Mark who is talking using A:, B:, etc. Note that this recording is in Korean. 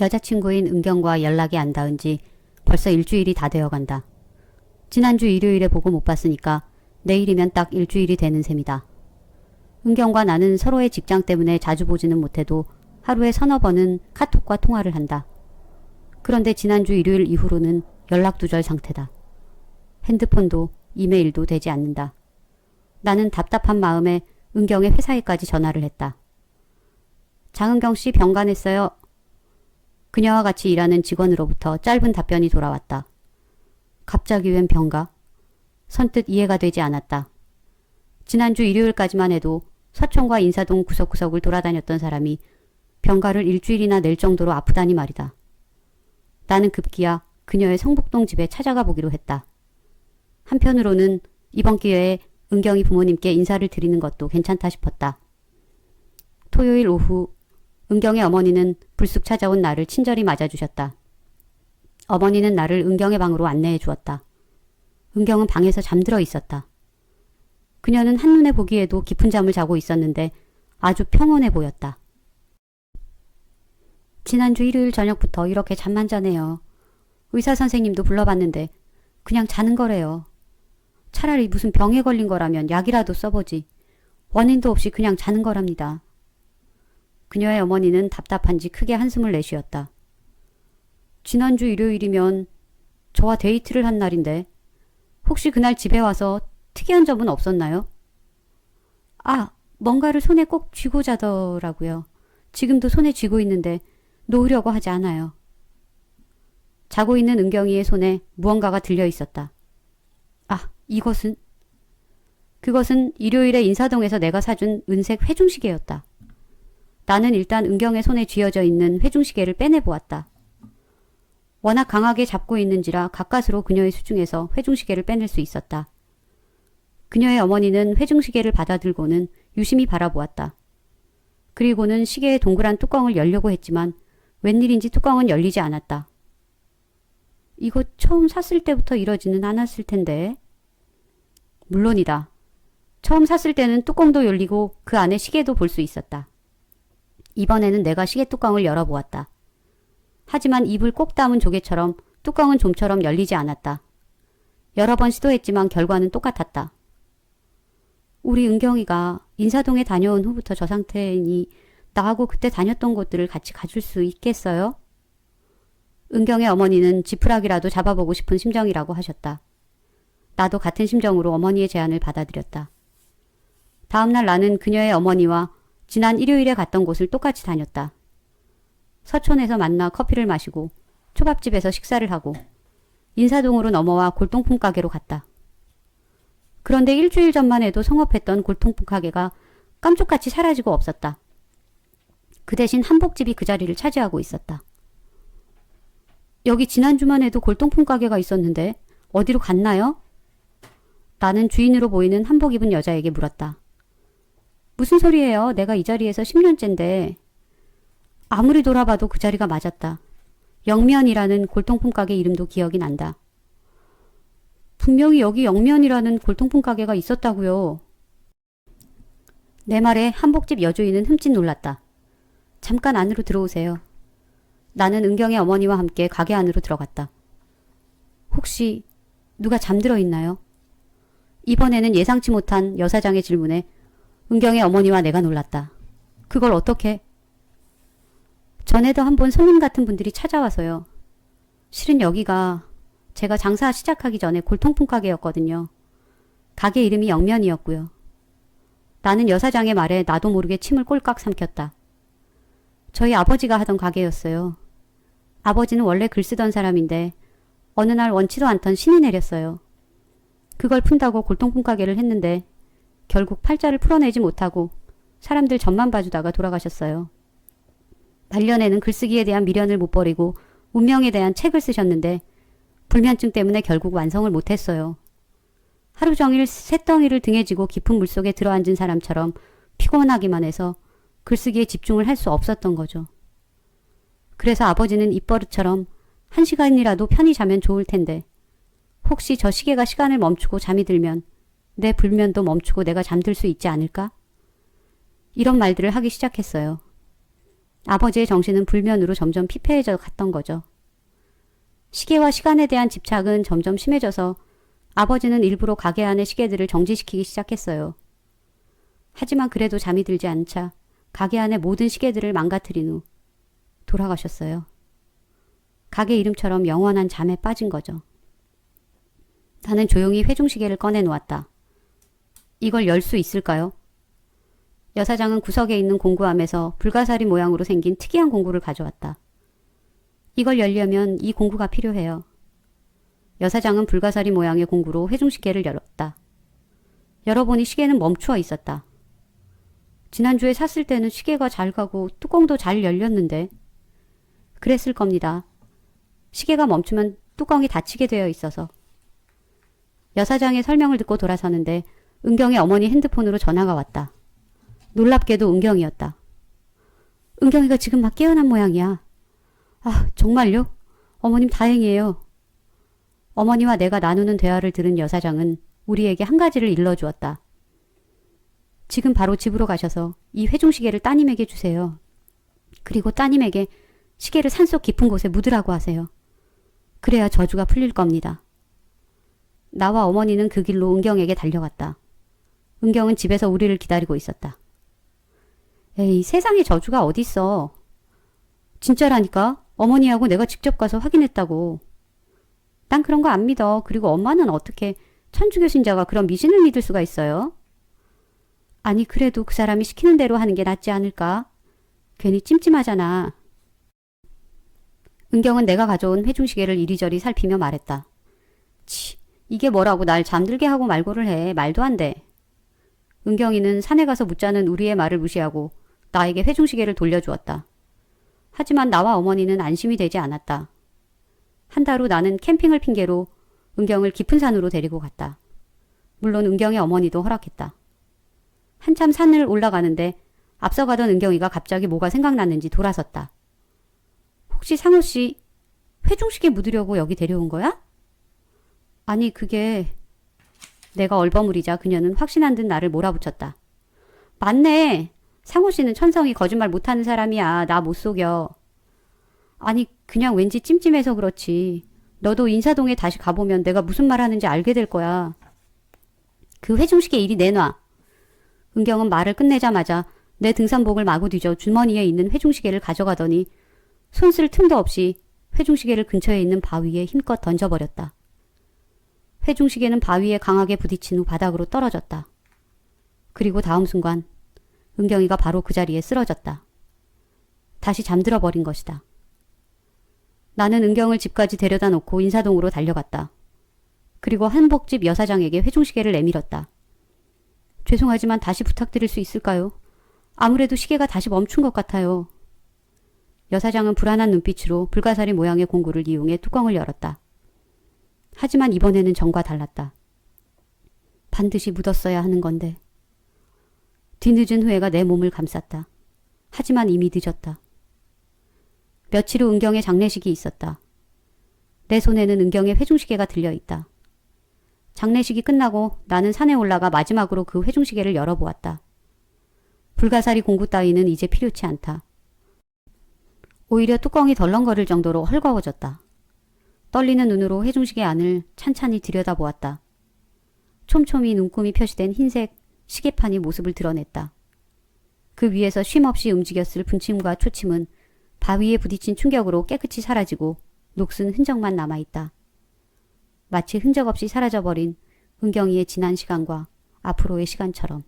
A: 여자친구인 은경과 연락이 안 닿은 지 벌써 일주일이 다 되어간다. 지난주 일요일에 보고 못 봤으니까 내일이면 딱 일주일이 되는 셈이다. 은경과 나는 서로의 직장 때문에 자주 보지는 못해도 하루에 서너 번은 카톡과 통화를 한다. 그런데 지난주 일요일 이후로는 연락두절 상태다. 핸드폰도 이메일도 되지 않는다. 나는 답답한 마음에 은경의 회사에까지 전화를 했다. 장은경 씨 병간했어요. 그녀와 같이 일하는 직원으로부터 짧은 답변이 돌아왔다. 갑자기 웬 병가? 선뜻 이해가 되지 않았다. 지난주 일요일까지만 해도 서촌과 인사동 구석구석을 돌아다녔던 사람이 병가를 일주일이나 낼 정도로 아프다니 말이다. 나는 급기야 그녀의 성북동 집에 찾아가 보기로 했다. 한편으로는 이번 기회에 은경이 부모님께 인사를 드리는 것도 괜찮다 싶었다. 토요일 오후 은경의 어머니는 불쑥 찾아온 나를 친절히 맞아주셨다. 어머니는 나를 은경의 방으로 안내해 주었다. 은경은 방에서 잠들어 있었다. 그녀는 한눈에 보기에도 깊은 잠을 자고 있었는데 아주 평온해 보였다. 지난주 일요일 저녁부터 이렇게 잠만 자네요. 의사 선생님도 불러봤는데 그냥 자는 거래요. 차라리 무슨 병에 걸린 거라면 약이라도 써보지. 원인도 없이 그냥 자는 거랍니다. 그녀의 어머니는 답답한지 크게 한숨을 내쉬었다. 지난주 일요일이면 저와 데이트를 한 날인데 혹시 그날 집에 와서 특이한 점은 없었나요? 뭔가를 손에 꼭 쥐고 자더라고요. 지금도 손에 쥐고 있는데 놓으려고 하지 않아요. 자고 있는 은경이의 손에 무언가가 들려 있었다. 이것은? 그것은 일요일에 인사동에서 내가 사준 은색 회중시계였다. 나는 일단 은경의 손에 쥐어져 있는 회중시계를 빼내보았다. 워낙 강하게 잡고 있는지라 가까스로 그녀의 수중에서 회중시계를 빼낼 수 있었다. 그녀의 어머니는 회중시계를 받아들고는 유심히 바라보았다. 그리고는 시계의 동그란 뚜껑을 열려고 했지만 웬일인지 뚜껑은 열리지 않았다. 이거 처음 샀을 때부터 이러지는 않았을 텐데. 물론이다. 처음 샀을 때는 뚜껑도 열리고 그 안에 시계도 볼 수 있었다. 이번에는 내가 시계 뚜껑을 열어보았다. 하지만 입을 꼭 다문 조개처럼 뚜껑은 좀처럼 열리지 않았다. 여러 번 시도했지만 결과는 똑같았다. 우리 은경이가 인사동에 다녀온 후부터 저 상태이니 나하고 그때 다녔던 곳들을 같이 가줄 수 있겠어요? 은경의 어머니는 지푸라기라도 잡아보고 싶은 심정이라고 하셨다. 나도 같은 심정으로 어머니의 제안을 받아들였다. 다음날 나는 그녀의 어머니와 지난 일요일에 갔던 곳을 똑같이 다녔다. 서촌에서 만나 커피를 마시고 초밥집에서 식사를 하고 인사동으로 넘어와 골동품 가게로 갔다. 그런데 일주일 전만 해도 성업했던 골동품 가게가 깜짝같이 사라지고 없었다. 그 대신 한복집이 그 자리를 차지하고 있었다. 여기 지난주만 해도 골동품 가게가 있었는데 어디로 갔나요? 나는 주인으로 보이는 한복 입은 여자에게 물었다. 무슨 소리예요? 내가 이 자리에서 10년째인데. 아무리 돌아봐도 그 자리가 맞았다. 영면이라는 골동품 가게 이름도 기억이 난다. 분명히 여기 영면이라는 골동품 가게가 있었다고요. 내 말에 한복집 여주인은 흠칫 놀랐다. 잠깐 안으로 들어오세요. 나는 은경의 어머니와 함께 가게 안으로 들어갔다. 혹시 누가 잠들어 있나요? 이번에는 예상치 못한 여사장의 질문에 은경의 어머니와 내가 놀랐다. 그걸 어떻게? 전에도 한번 손님 같은 분들이 찾아와서요. 실은 여기가 제가 장사 시작하기 전에 골동품 가게였거든요. 가게 이름이 영면이었고요. 나는 여사장의 말에 나도 모르게 침을 꼴깍 삼켰다. 저희 아버지가 하던 가게였어요. 아버지는 원래 글 쓰던 사람인데 어느 날 원치도 않던 신이 내렸어요. 그걸 푼다고 골동품 가게를 했는데 결국 팔자를 풀어내지 못하고 사람들 전만 봐주다가 돌아가셨어요. 말년에는 글쓰기에 대한 미련을 못 버리고 운명에 대한 책을 쓰셨는데 불면증 때문에 결국 완성을 못했어요. 하루 종일 쇳덩이를 등에 지고 깊은 물속에 들어앉은 사람처럼 피곤하기만 해서 글쓰기에 집중을 할 수 없었던 거죠. 그래서 아버지는 입버릇처럼 1시간이라도 편히 자면 좋을 텐데 혹시 저 시계가 시간을 멈추고 잠이 들면 내 불면도 멈추고 내가 잠들 수 있지 않을까? 이런 말들을 하기 시작했어요. 아버지의 정신은 불면으로 점점 피폐해져 갔던 거죠. 시계와 시간에 대한 집착은 점점 심해져서 아버지는 일부러 가게 안의 시계들을 정지시키기 시작했어요. 하지만 그래도 잠이 들지 않자 가게 안의 모든 시계들을 망가뜨린 후 돌아가셨어요. 가게 이름처럼 영원한 잠에 빠진 거죠. 나는 조용히 회중시계를 꺼내놓았다. 이걸 열 수 있을까요? 여사장은 구석에 있는 공구함에서 불가사리 모양으로 생긴 특이한 공구를 가져왔다. 이걸 열려면 이 공구가 필요해요. 여사장은 불가사리 모양의 공구로 회중시계를 열었다. 열어보니 시계는 멈추어 있었다. 지난주에 샀을 때는 시계가 잘 가고 뚜껑도 잘 열렸는데 그랬을 겁니다. 시계가 멈추면 뚜껑이 닫히게 되어 있어서. 여사장의 설명을 듣고 돌아서는데 은경의 어머니 핸드폰으로 전화가 왔다. 놀랍게도 은경이었다. 은경이가 지금 막 깨어난 모양이야. 아, 정말요? 어머님 다행이에요. 어머니와 내가 나누는 대화를 들은 여사장은 우리에게 한 가지를 일러주었다. 지금 바로 집으로 가셔서 이 회중시계를 따님에게 주세요. 그리고 따님에게 시계를 산속 깊은 곳에 묻으라고 하세요. 그래야 저주가 풀릴 겁니다. 나와 어머니는 그 길로 은경에게 달려갔다. 은경은 집에서 우리를 기다리고 있었다. 에이, 세상에 저주가 어딨어. 진짜라니까. 어머니하고 내가 직접 가서 확인했다고. 난 그런 거 안 믿어. 그리고 엄마는 어떻게 천주교 신자가 그런 미신을 믿을 수가 있어요? 아니, 그래도 그 사람이 시키는 대로 하는 게 낫지 않을까? 괜히 찜찜하잖아. 은경은 내가 가져온 회중시계를 이리저리 살피며 말했다. 치, 이게 뭐라고 날 잠들게 하고 말고를 해. 말도 안 돼. 은경이는 산에 가서 묻자는 우리의 말을 무시하고 나에게 회중시계를 돌려주었다. 하지만 나와 어머니는 안심이 되지 않았다. 한 달 후 나는 캠핑을 핑계로 은경을 깊은 산으로 데리고 갔다. 물론 은경의 어머니도 허락했다. 한참 산을 올라가는데 앞서가던 은경이가 갑자기 뭐가 생각났는지 돌아섰다. 혹시 상우 씨 회중시계 묻으려고 여기 데려온 거야? 아니, 그게... 내가 얼버무리자 그녀는 확신한 듯 나를 몰아붙였다. 맞네. 상우 씨는 천성이 거짓말 못하는 사람이야. 나 못 속여. 아니, 그냥 왠지 찜찜해서 그렇지. 너도 인사동에 다시 가보면 내가 무슨 말 하는지 알게 될 거야. 그 회중시계 이리 내놔. 은경은 말을 끝내자마자 내 등산복을 마구 뒤져 주머니에 있는 회중시계를 가져가더니 손 쓸 틈도 없이 회중시계를 근처에 있는 바위에 힘껏 던져버렸다. 회중시계는 바위에 강하게 부딪힌 후 바닥으로 떨어졌다. 그리고 다음 순간 은경이가 바로 그 자리에 쓰러졌다. 다시 잠들어 버린 것이다. 나는 은경을 집까지 데려다 놓고 인사동으로 달려갔다. 그리고 한복집 여사장에게 회중시계를 내밀었다. 죄송하지만 다시 부탁드릴 수 있을까요? 아무래도 시계가 다시 멈춘 것 같아요. 여사장은 불안한 눈빛으로 불가사리 모양의 공구를 이용해 뚜껑을 열었다. 하지만 이번에는 전과 달랐다. 반드시 묻었어야 하는 건데. 뒤늦은 후회가 내 몸을 감쌌다. 하지만 이미 늦었다. 며칠 후 은경의 장례식이 있었다. 내 손에는 은경의 회중시계가 들려있다. 장례식이 끝나고 나는 산에 올라가 마지막으로 그 회중시계를 열어보았다. 불가사리 공구 따위는 이제 필요치 않다. 오히려 뚜껑이 덜렁거릴 정도로 헐거워졌다. 떨리는 눈으로 회중시계 안을 찬찬히 들여다보았다. 촘촘히 눈금이 표시된 흰색 시계판이 모습을 드러냈다. 그 위에서 쉼없이 움직였을 분침과 초침은 바위에 부딪힌 충격으로 깨끗이 사라지고 녹슨 흔적만 남아있다. 마치 흔적 없이 사라져버린 은경이의 지난 시간과 앞으로의 시간처럼.